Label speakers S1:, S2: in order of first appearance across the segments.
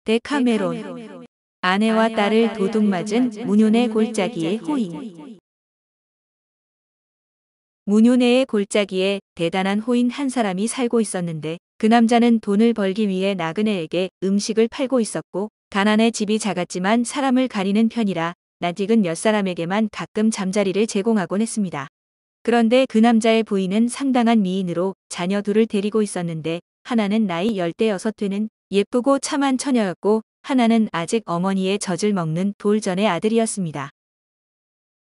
S1: 데카메론. 아내와 딸을 도둑맞은 문효네 골짜기의 호인. 문효네의 골짜기에 대단한 호인 한 사람이 살고 있었는데 그 남자는 돈을 벌기 위해 나그네에게 음식을 팔고 있었고 가난해 집이 작았지만 사람을 가리는 편이라 낯익은 몇 사람에게만 가끔 잠자리를 제공하곤 했습니다. 그런데 그 남자의 부인은 상당한 미인으로 자녀 둘을 데리고 있었는데 하나는 나이 16 되는 예쁘고 참한 처녀였고 하나는 아직 어머니의 젖을 먹는 돌전의 아들이었습니다.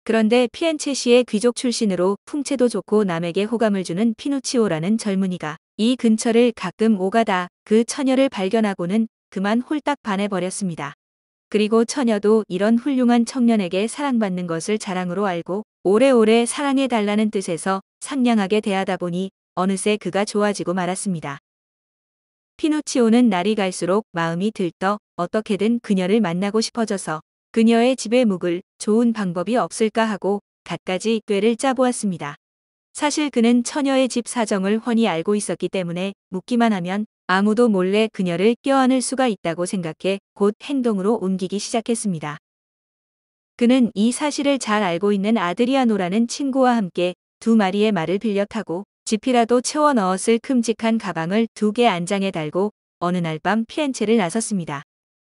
S1: 그런데 피렌체시의 귀족 출신으로 풍채도 좋고 남에게 호감을 주는 피누치오라는 젊은이가 이 근처를 가끔 오가다 그 처녀를 발견하고는 그만 홀딱 반해버렸습니다. 그리고 처녀도 이런 훌륭한 청년에게 사랑받는 것을 자랑으로 알고 오래오래 사랑해달라는 뜻에서 상냥하게 대하다 보니 어느새 그가 좋아지고 말았습니다. 피누치오는 날이 갈수록 마음이 들떠 어떻게든 그녀를 만나고 싶어져서 그녀의 집에 묵을 좋은 방법이 없을까 하고 갖가지 꾀를 짜보았습니다. 사실 그는 처녀의 집 사정을 훤히 알고 있었기 때문에 묵기만 하면 아무도 몰래 그녀를 껴안을 수가 있다고 생각해 곧 행동으로 옮기기 시작했습니다. 그는 이 사실을 잘 알고 있는 아드리아노라는 친구와 함께 2마리의 말을 빌려 타고 지피라도 채워 넣었을 큼직한 가방을 2개 안장에 달고 어느 날 밤 피렌체를 나섰습니다.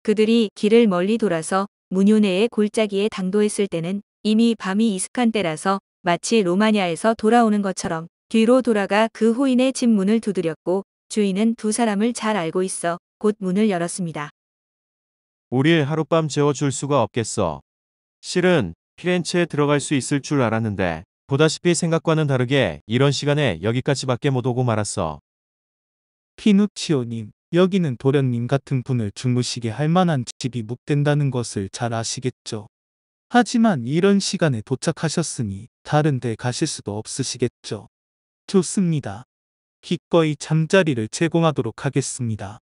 S1: 그들이 길을 멀리 돌아서 문효네의 골짜기에 당도했을 때는 이미 밤이 이슥한 때라서 마치 로마냐에서 돌아오는 것처럼 뒤로 돌아가 그 호인의 집 문을 두드렸고 주인은 2사람을 잘 알고 있어 곧 문을 열었습니다.
S2: 우릴 하룻밤 재워줄 수가 없겠어. 실은 피렌체에 들어갈 수 있을 줄 알았는데 보다시피 생각과는 다르게 이런 시간에 여기까지밖에 못 오고 말았어.
S3: 피누치오님, 여기는 도련님 같은 분을 주무시게 할 만한 집이 묵된다는 것을 잘 아시겠죠. 하지만 이런 시간에 도착하셨으니 다른 데 가실 수도 없으시겠죠. 좋습니다. 기꺼이 잠자리를 제공하도록 하겠습니다.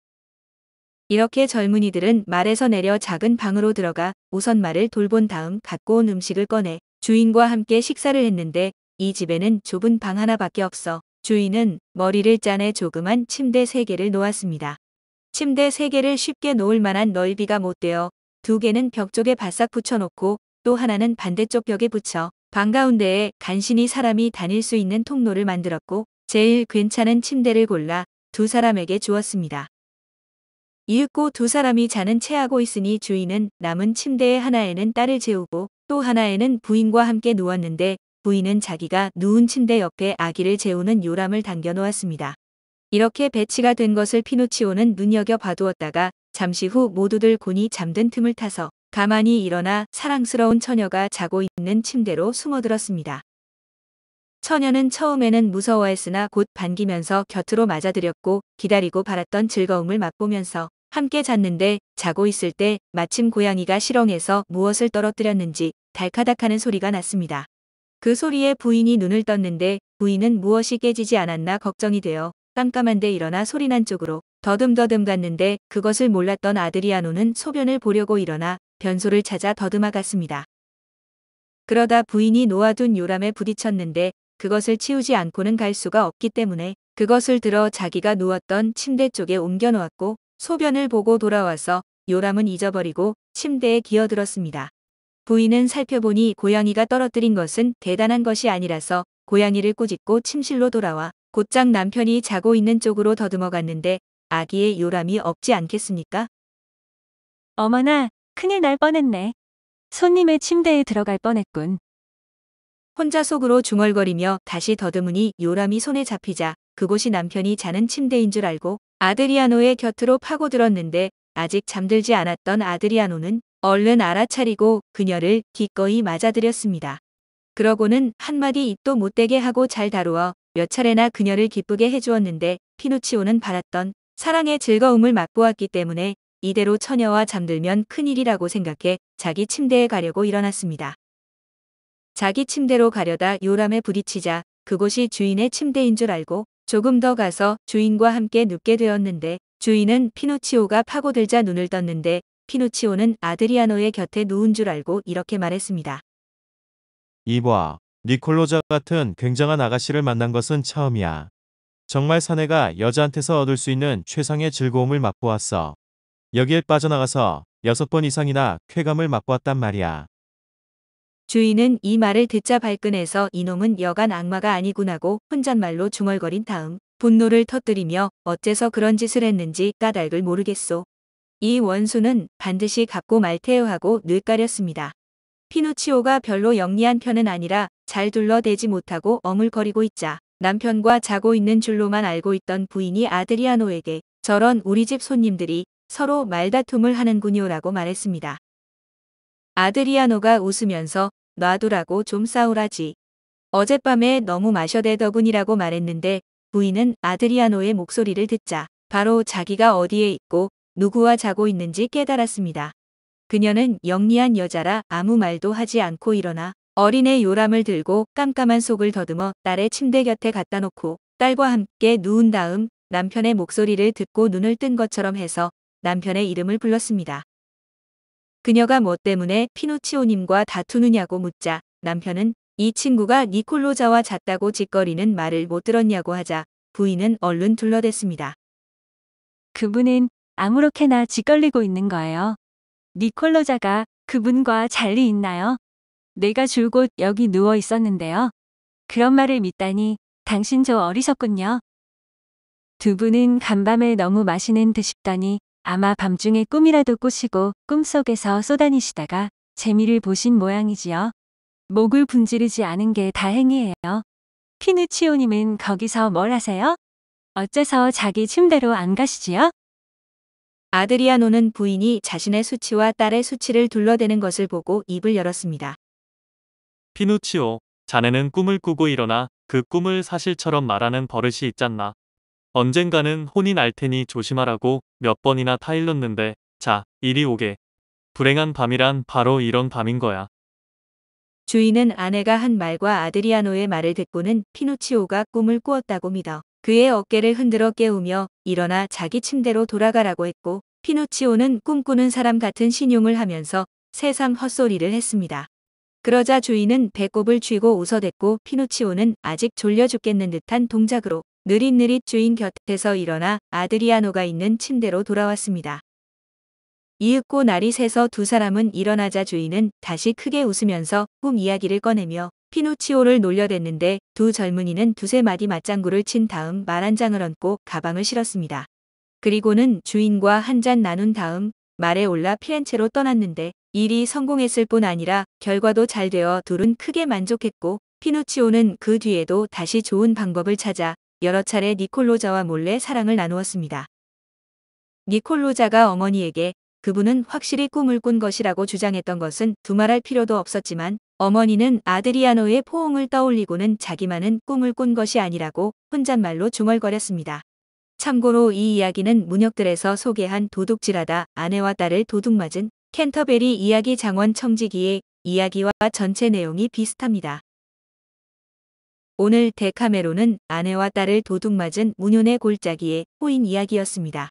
S1: 이렇게 젊은이들은 말에서 내려 작은 방으로 들어가 우선 말을 돌본 다음 갖고 온 음식을 꺼내 주인과 함께 식사를 했는데 이 집에는 좁은 방 하나밖에 없어 주인은 머리를 짜내 조그만 침대 3개를 놓았습니다. 침대 3개를 쉽게 놓을 만한 넓이가 못 되어 2개는 벽 쪽에 바싹 붙여놓고 또 하나는 반대쪽 벽에 붙여 방 가운데에 간신히 사람이 다닐 수 있는 통로를 만들었고 제일 괜찮은 침대를 골라 2사람에게 주었습니다. 이윽고 2사람이 자는 체하고 있으니 주인은 남은 침대의 하나에는 딸을 재우고 또 하나에는 부인과 함께 누웠는데 부인은 자기가 누운 침대 옆에 아기를 재우는 요람을 당겨 놓았습니다. 이렇게 배치가 된 것을 피누치오는 눈여겨 봐두었다가 잠시 후 모두들 곤히 잠든 틈을 타서 가만히 일어나 사랑스러운 처녀가 자고 있는 침대로 숨어들었습니다. 처녀는 처음에는 무서워했으나 곧 반기면서 곁으로 맞아들였고 기다리고 바랐던 즐거움을 맛보면서 함께 잤는데 자고 있을 때 마침 고양이가 실엉에서 무엇을 떨어뜨렸는지 달카닥하는 소리가 났습니다. 그 소리에 부인이 눈을 떴는데 부인은 무엇이 깨지지 않았나 걱정이 되어 깜깜한데 일어나 소리난 쪽으로 더듬더듬 갔는데 그것을 몰랐던 아드리아노는 소변을 보려고 일어나 변소를 찾아 더듬어 갔습니다. 그러다 부인이 놓아둔 요람에 부딪혔는데 그것을 치우지 않고는 갈 수가 없기 때문에 그것을 들어 자기가 누웠던 침대 쪽에 옮겨 놓았고 소변을 보고 돌아와서 요람은 잊어버리고 침대에 기어들었습니다. 부인은 살펴보니 고양이가 떨어뜨린 것은 대단한 것이 아니라서 고양이를 꾸짖고 침실로 돌아와 곧장 남편이 자고 있는 쪽으로 더듬어 갔는데 아기의 요람이 없지 않겠습니까?
S4: 어머나, 큰일 날 뻔했네. 손님의 침대에 들어갈 뻔했군.
S1: 혼자 속으로 중얼거리며 다시 더듬으니 요람이 손에 잡히자 그곳이 남편이 자는 침대인 줄 알고 아드리아노의 곁으로 파고들었는데 아직 잠들지 않았던 아드리아노는 얼른 알아차리고 그녀를 기꺼이 맞아들였습니다. 그러고는 한마디 입도 못대게 하고 잘 다루어 몇 차례나 그녀를 기쁘게 해주었는데 피누치오는 바랐던 사랑의 즐거움을 맛보았기 때문에 이대로 처녀와 잠들면 큰일이라고 생각해 자기 침대에 가려고 일어났습니다. 자기 침대로 가려다 요람에 부딪히자 그곳이 주인의 침대인 줄 알고 조금 더 가서 주인과 함께 눕게 되었는데 주인은 피누치오가 파고들자 눈을 떴는데 피누치오는 아드리아노의 곁에 누운 줄 알고 이렇게 말했습니다.
S2: 이봐, 니콜로자 같은 굉장한 아가씨를 만난 것은 처음이야. 정말 사내가 여자한테서 얻을 수 있는 최상의 즐거움을 맛보았어. 여기에 빠져나가서 6번 이상이나 쾌감을 맛보았단 말이야.
S1: 주인은 이 말을 듣자 발끈해서 이놈은 여간 악마가 아니군 하고 혼잣말로 중얼거린 다음 분노를 터뜨리며 어째서 그런 짓을 했는지 까닭을 모르겠소. 이 원수는 반드시 갚고 말 테요 하고 뇌까렸습니다. 피노치오가 별로 영리한 편은 아니라 잘 둘러대지 못하고 어물거리고 있자 남편과 자고 있는 줄로만 알고 있던 부인이 아드리아노에게 저런 우리 집 손님들이 서로 말다툼을 하는군요라고 말했습니다. 아드리아노가 웃으면서 놔두라고 좀 싸우라지. 어젯밤에 너무 마셔대더군이라고 말했는데 부인은 아드리아노의 목소리를 듣자 바로 자기가 어디에 있고 누구와 자고 있는지 깨달았습니다. 그녀는 영리한 여자라 아무 말도 하지 않고 일어나 어린애 요람을 들고 깜깜한 속을 더듬어 딸의 침대 곁에 갖다 놓고 딸과 함께 누운 다음 남편의 목소리를 듣고 눈을 뜬 것처럼 해서 남편의 이름을 불렀습니다. 그녀가 뭐 때문에 피노치오님과 다투느냐고 묻자 남편은 이 친구가 니콜로자와 잤다고 짓거리는 말을 못 들었냐고 하자 부인은 얼른 둘러댔습니다.
S4: 그분은 아무렇게나 짓걸리고 있는 거예요. 니콜로자가 그분과 잘 리 있나요? 내가 줄곧 여기 누워 있었는데요. 그런 말을 믿다니 당신 저 어리석군요. 두 분은 간밤에 너무 마시는 듯 싶더니 아마 밤중에 꿈이라도 꾸시고 꿈속에서 쏘다니시다가 재미를 보신 모양이지요. 목을 분지르지 않은 게 다행이에요. 피누치오님은 거기서 뭘 하세요? 어째서 자기 침대로 안 가시지요?
S1: 아드리아노는 부인이 자신의 수치와 딸의 수치를 둘러대는 것을 보고 입을 열었습니다.
S5: 피누치오, 자네는 꿈을 꾸고 일어나 그 꿈을 사실처럼 말하는 버릇이 있잖나. 언젠가는 혼이 날 테니 조심하라고 몇 번이나 타일렀는데 자, 이리 오게. 불행한 밤이란 바로 이런 밤인 거야.
S1: 주인은 아내가 한 말과 아드리아노의 말을 듣고는 피노치오가 꿈을 꾸었다고 믿어 그의 어깨를 흔들어 깨우며 일어나 자기 침대로 돌아가라고 했고 피노치오는 꿈꾸는 사람 같은 신용을 하면서 새삼 헛소리를 했습니다. 그러자 주인은 배꼽을 쥐고 웃어댔고 피노치오는 아직 졸려 죽겠는 듯한 동작으로 느릿느릿 주인 곁에서 일어나 아드리아노가 있는 침대로 돌아왔습니다. 이윽고 날이 새서 두 사람은 일어나자 주인은 다시 크게 웃으면서 꿈 이야기를 꺼내며 피노치오를 놀려댔는데 두 젊은이는 두세 마디 맞장구를 친 다음 말 한 장을 얹고 가방을 실었습니다. 그리고는 주인과 한 잔 나눈 다음 말에 올라 피렌체로 떠났는데 일이 성공했을 뿐 아니라 결과도 잘 되어 둘은 크게 만족했고 피노치오는 그 뒤에도 다시 좋은 방법을 찾아 여러 차례 니콜로자와 몰래 사랑을 나누었습니다. 니콜로자가 어머니에게 그분은 확실히 꿈을 꾼 것이라고 주장했던 것은 두말할 필요도 없었지만 어머니는 아드리아노의 포옹을 떠올리고는 자기만은 꿈을 꾼 것이 아니라고 혼잣말로 중얼거렸습니다. 참고로 이 이야기는 문역들에서 소개한 도둑질하다 아내와 딸을 도둑맞은 캔터베리 이야기 장원 청지기의 이야기와 전체 내용이 비슷합니다. 오늘 데카메론은 아내와 딸을 도둑맞은 문효의 골짜기의 호인 이야기였습니다.